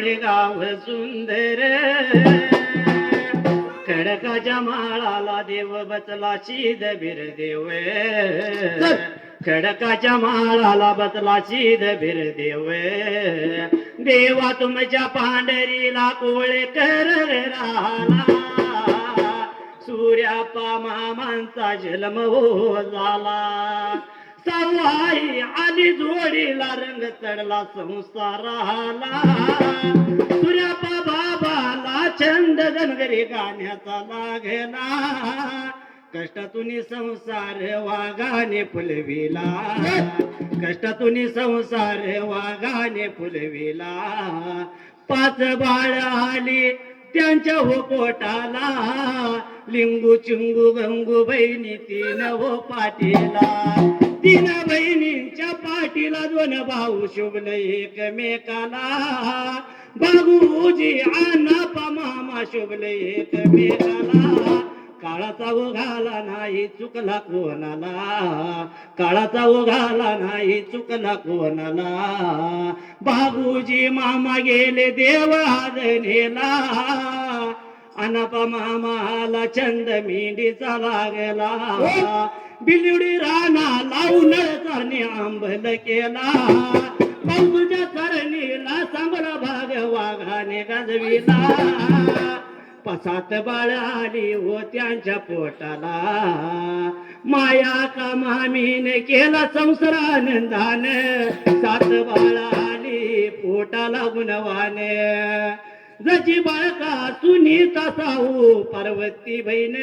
कवळे गाव सुंदर खडकाच्या माळाला देव बसला शिदबीर देव खडकाच्या माळाला बसला शिदबीर देव देवा तुमच्या पांढरीला कोळे कर राला सूर्यापा मामांचा जन्म हो झाला सवाई आली जोडीला रंग चढला संसाराला सूर्यापा बाबाला छंद जनगरी गाण्याचा लागला कष्टातून संसार वागाने फुलविला कष्टातून संसार वागाने फुलविला 5 बाळ आली त्यांच्या हो पोटाला लिंगू चिंगू गंगू बहिणी 3 हो पाटीला 3 बहिणींच्या पाठीला 2 भाऊ शोभले एकमेकाला बागूजी अण्णा मामा शोभले एकमेकाला काळाचा ओघाला नाही चुकला कोणाला काळाचा ओघाला नाही चुकला कोणाला बाबूजी मामा गेले देव आदनेला अनापा मामाला छंद मेंढीचा लागला बिलुडी राणा लावून चारणे आंबल केला बाबूच्या चरणीला चांगला भाग वाघाने गाजविला 5 बाळ आली हो त्यांच्या पोटाला माया का मामीने केला संसार आनंदान 7 बाळ आली पोटाला गुणवाने जशी बाळका सुनीता साहू पार्वती बहीण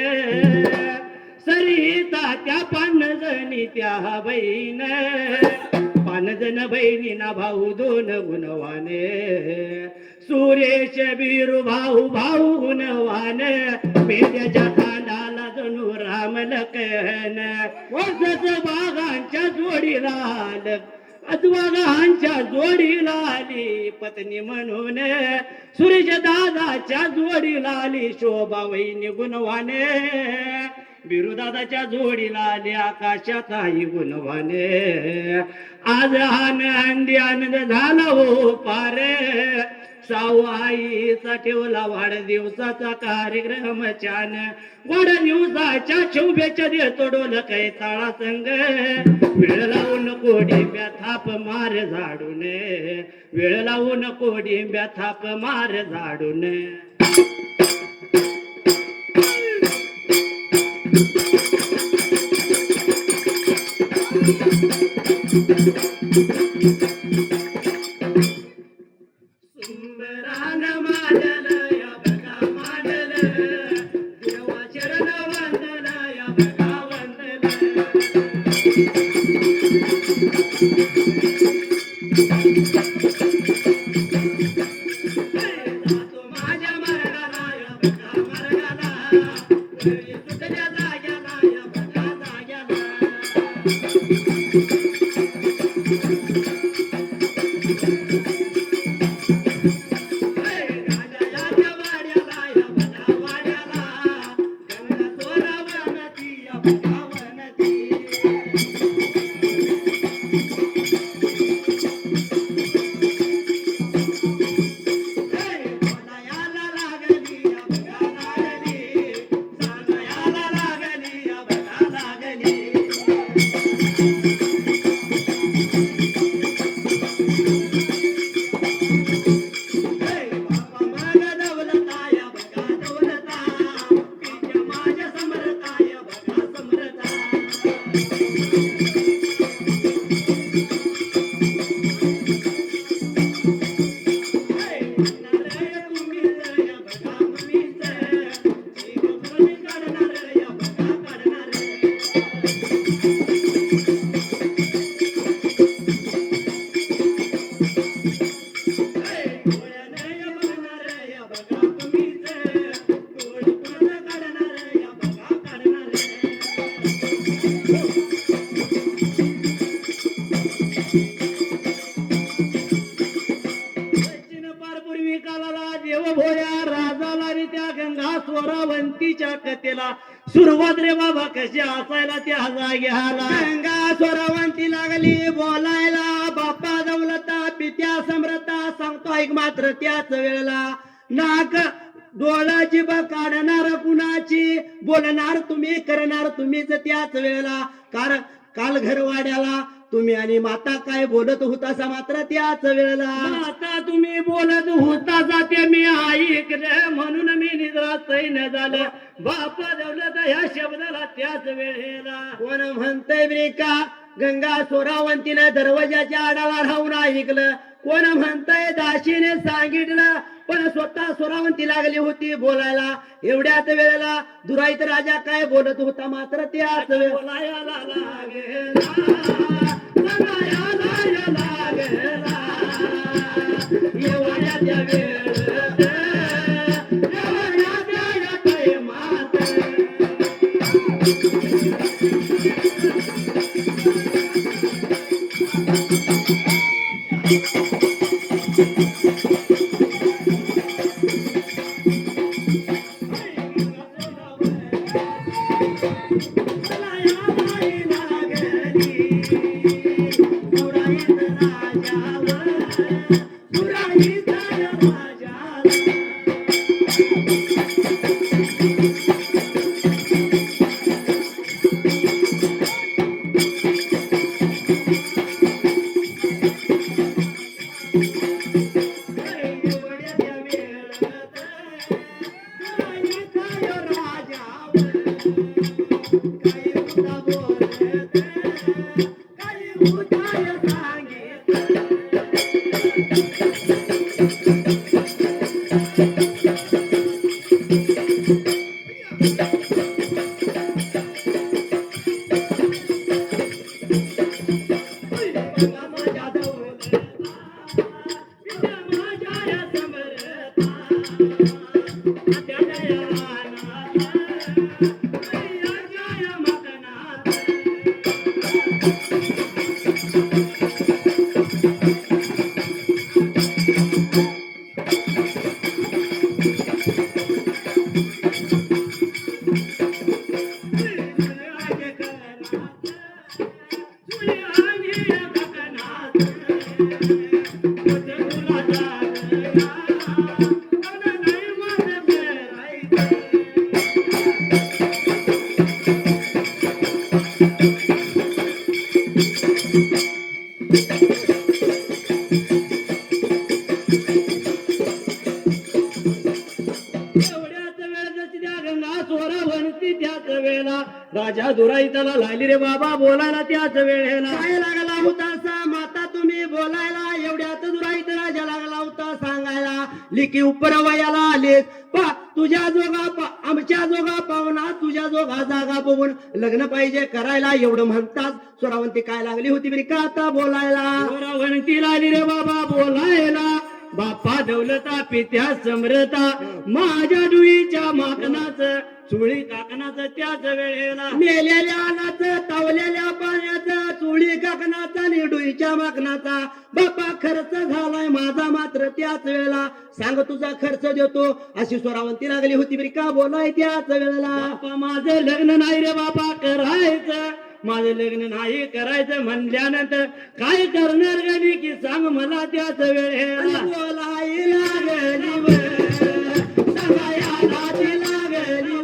सरिता त्या 5 जणी त्या बहीण 5 जण बहिणीना भाऊ 2 गुणवाने सुरेश बिरू भाऊ भाऊ गुणवान पेट्याच्या खांदाला जणू राम लखन वर्षाच बागांच्या जोडीला वाघांच्या जोडीला आली पत्नी म्हणून सुरेश दादाच्या जोडीला आली शोभा वहिनी गुणवाने बिरुदादाच्या जोडीला आली आकाशात आई गुणवाने आज आनंदी आनंद झाला हो पार सावाईचा ठेवला वाढदिवसाचा कार्यक्रम छान वाढदिवसाच्या शोभेच्या देतो डोल काही ताळा संग वेळ लावून कोडिंब्या थाप मार झाडून वेळ लावून कोडिंब्या थाप मार झाडून सुंदरान मांडल या बघा मांडल देवा चरण वंदन या बघा वंदन जातो माझ्या मरणाला या बघा मरणाला तुझ्या जाग्याला या बघा जाग्याला स्वरावंतीच्या कथेला सुरुवात रे बाबा कशी असायला त्या जाग्याला गंगा स्वरावंती लागली बोलायला बाप्पा दौलता पित्या समृता तुला सांगतो ऐक मात्र त्याच वेळेला नाक डोळा जिभ काढणार कुणाची बोलणार तुम्ही करणार तुम्हीच त्याच वेळेला काल घरवाड्याला तुम्ही आणि माता काय बोलत होतासा मात्र त्याच वेळेला आता तुम्ही बोलत होता जाते मी ऐकलं म्हणून मी निद्रासैन झालं बाप दौलत ह्या शब्दाला त्याच वेळेला कोण म्हणतंय बरे का गंगा सोरावंतीने दरवाजाच्या आडाला राहून ऐकलं कोण म्हणतंय दाशीने सांगितलं पण स्वतः सोरावंती लागली होती बोलायला एवढ्याच वेळेला दुराईत राजा काय बोलत होता मात्र त्याच बोलायला लागेला सांगायला लागेला एवढ्या वेळेत एवढ्या मात्र राजा दुराईताला लागली रे बाबा बोलायला त्याच वेळेला काय लागला होता सा माता तुम्ही बोलायला एवढ्यात दुराईत राजा लागला होता सांगायला लिखी उपर वयाला आले पा तुझ्या जोगा आमच्या जोगा पाहुणा तुझ्या जोगा जागा बघून लग्न पाहिजे करायला एवढं म्हणतात सोरावंती काय लागली होती बरी का आता बोलायला सोरावंती लागली रे बाबा बोलायला बापा दौलता पित्या समरता माझ्या डुईच्या माकनाच चुळी काकणाचं त्याच वेळेला मेलेल्या अन्नाचं तावलेल्या पाण्याचं चुळी काकणाचा निडुईच्या माकणाचा बापा खर्च झालाय माझा मात्र त्याच वेळेला सांग तुझा खर्च देतो अशी सोरावंती लागली होती बरी का बोलाय त्याच वेळेला बापा माझं लग्न नाही रे बाबा करायचं माझं लग्न नाही करायचं म्हणल्यानंतर काय करणार गणी की सांग मला त्याच वेळेला बोलाय लागली सांगायला ती लागली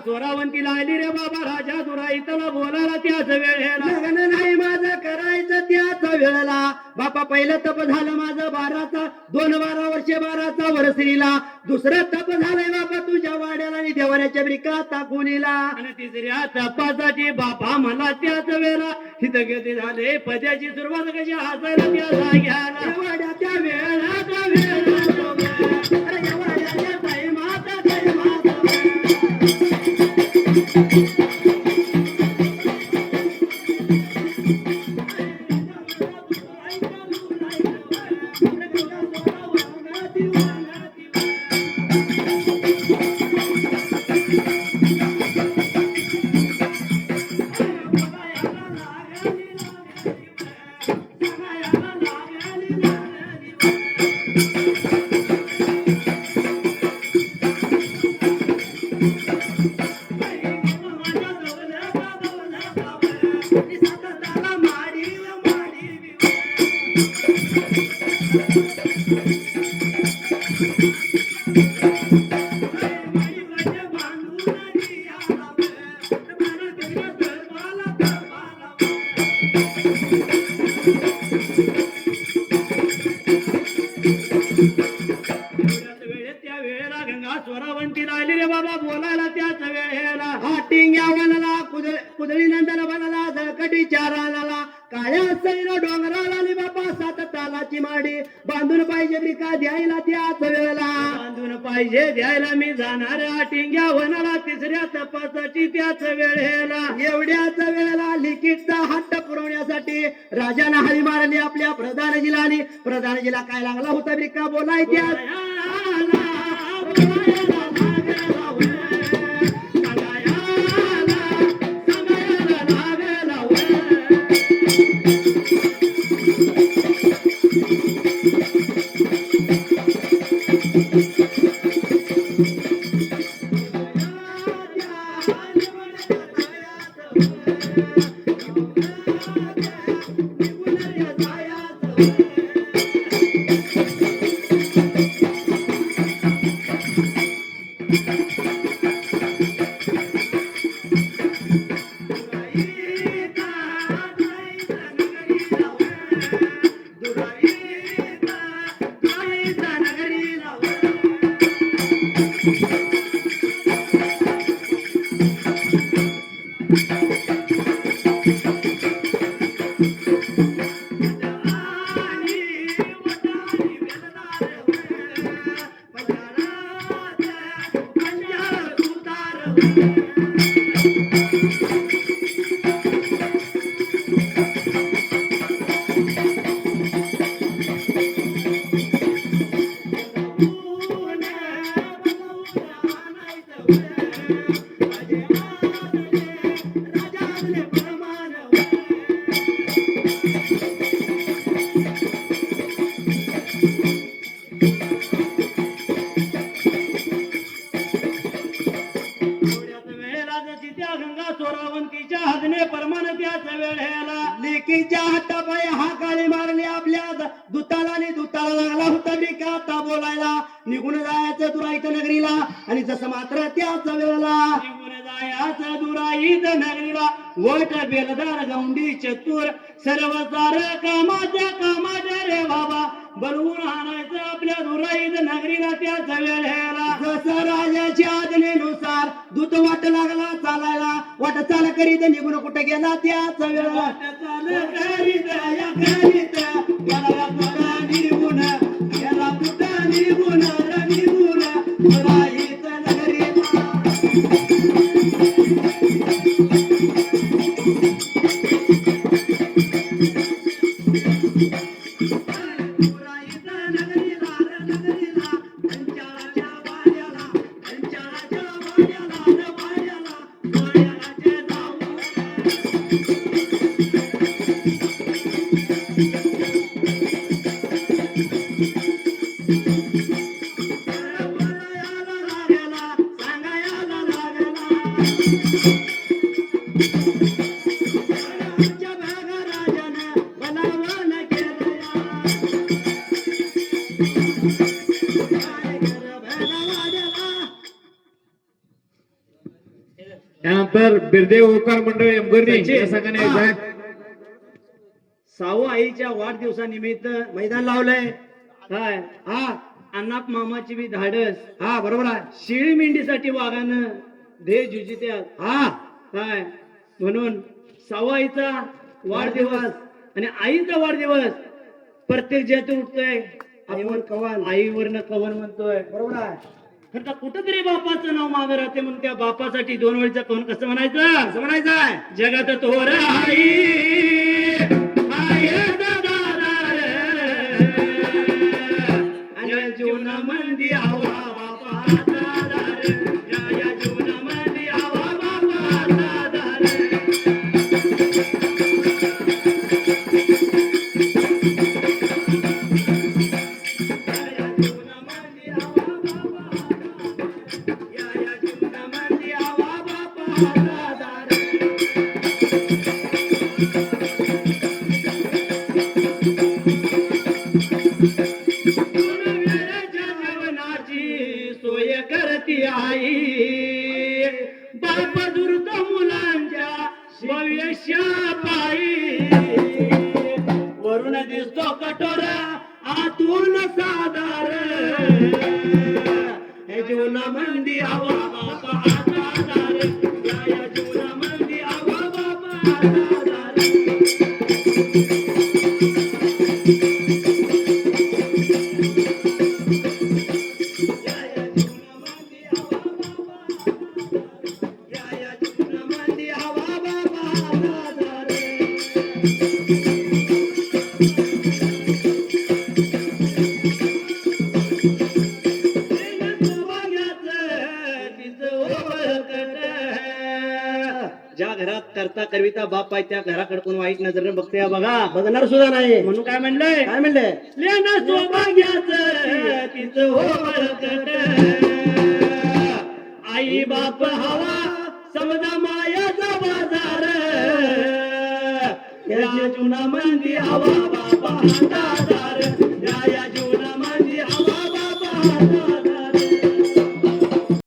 स्वरावंतीला आली रे बाबा राजा दुराईतला बोलायला त्याच वेळेला लग्न नाही माझं करायचं त्याच वेळेला बापा पहिलं तप झालं माझं 12 वर्षे 12 वर्षीला दुसरं तप झालंय बापा तुझ्या वाड्याला आणि देवाऱ्याच्या ब्रिका टाकूनीला आणि तिसऱ्या तपासाची बापा मला त्याच वेळेला हितगती झाले पद्याची सुरुवात कशी हसायला त्या जाग्याला वाड्याच्या वेळेला त्या वेळेला अरे या वाड्याच्या ताई माता ताई माता त्या वेळेला गंगा स्वरावंतीला आली रे बाबा बोलायला त्याच वेळेला हाटिंग्या वनाला कुदळी नंदन वनाला झळकटी चाराला काळ्या सैन डोंगराला आली बापा 7 तालाची माडी बांधून पाहिजे ब्रिका द्यायला त्याच वेळेला बांधून पाहिजे द्यायला मी जाणार टिंग्या वनाला तिसऱ्या तपासाची त्याच वेळेला एवढ्याच वेळेला लिखितचा हट्ट पुरवण्यासाठी राजाने हळी मारली आपल्या प्रधानजीला आणि प्रधानजीला काय लागला होता ब्रिका बोलायच्या स्वरावंतीच्या हजने परमान त्याच वेळेला लेकीच्या हातापायी हा काळी मारली आपल्या दुताला आणि दुताला लागला होता बिका आता बोलायला निघून जायचं दुराईत नगरीला आणि जसं मात्र त्याच वेळेला निघून जायचं दुराईत नगरीला वट बेलदार गौंडी चतुर सर्व सार कामाच्या रे बाबा बनवून आणायचं आपल्या दुराईत नगरीला त्याच वेळेला जसं राजाच्या आज्ञेनुसार दूत वाट लागला चालायला वाट चाल करीत निघून कुठे गेला त्याच वेळेला चाल करीत या करीत गेला कुठं निघून गेला कुठं निघून निघून दुराईत नगरीला त्यानंतर बिरदेव ओकार मंडळ एमगर्णी सचिन. या संघाने हा. जाय. सावू आईच्या वाढदिवसानिमित्त मैदान लावलंय. काय हा अण्णाप मामाची बी धाडस हा बरोबर आहे. शिळी मेंढीसाठी वाघानं धे जुजित्यात हा काय म्हणून सावाईचा वाढदिवस आणि आईचा वाढदिवस प्रत्येक ज्यातून उठतोय आईवर कवाल. आईवरनं कवन म्हणतोय बरोबर आहे. खरं तर कुठंतरी बापाचं नाव मागं राहते म्हणून त्या बापासाठी 2 वेळचं कवन कसं म्हणायचं असं म्हणायचं आहे. जगात थोर आई आईचा दादार, आणि जीवन मंदी आवा बापाचा दार, या जीवन मंदी आवा बापाचा दार. सोय करती आई बाप दुर्द मुलांच्या भविष्या पायी, वरून दिसतो कठोर आतून साधार, हे जीवन मंदी आवा बापा दार, या जीवन मंदी आवा बापा दार. ज्या घरात करता करविता बाप आहे त्या घराकडे कोण वाईट नजर बघते बघा, बघणार सुद्धा नाही. म्हणून काय म्हणलंय काय म्हणले? लेणं सौभाग्याचं तिचं हो बळकट, आई बाप हवा समजा मायाचा बाजार, या जुना मंदी हवा बापा दादार, या जुना मंदी हवा बापा दादार.